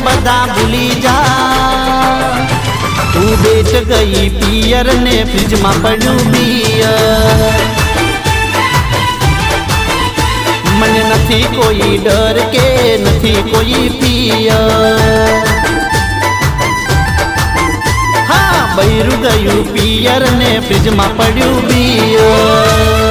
बदा भूली जा। तू बेच गई पियर ने फ्रिज में पड़ू बियर। मने नथी कोई डर के नथी कोई पियर। हाँ बहरू गयु पियर ने फ्रिज में पड़ू बियर।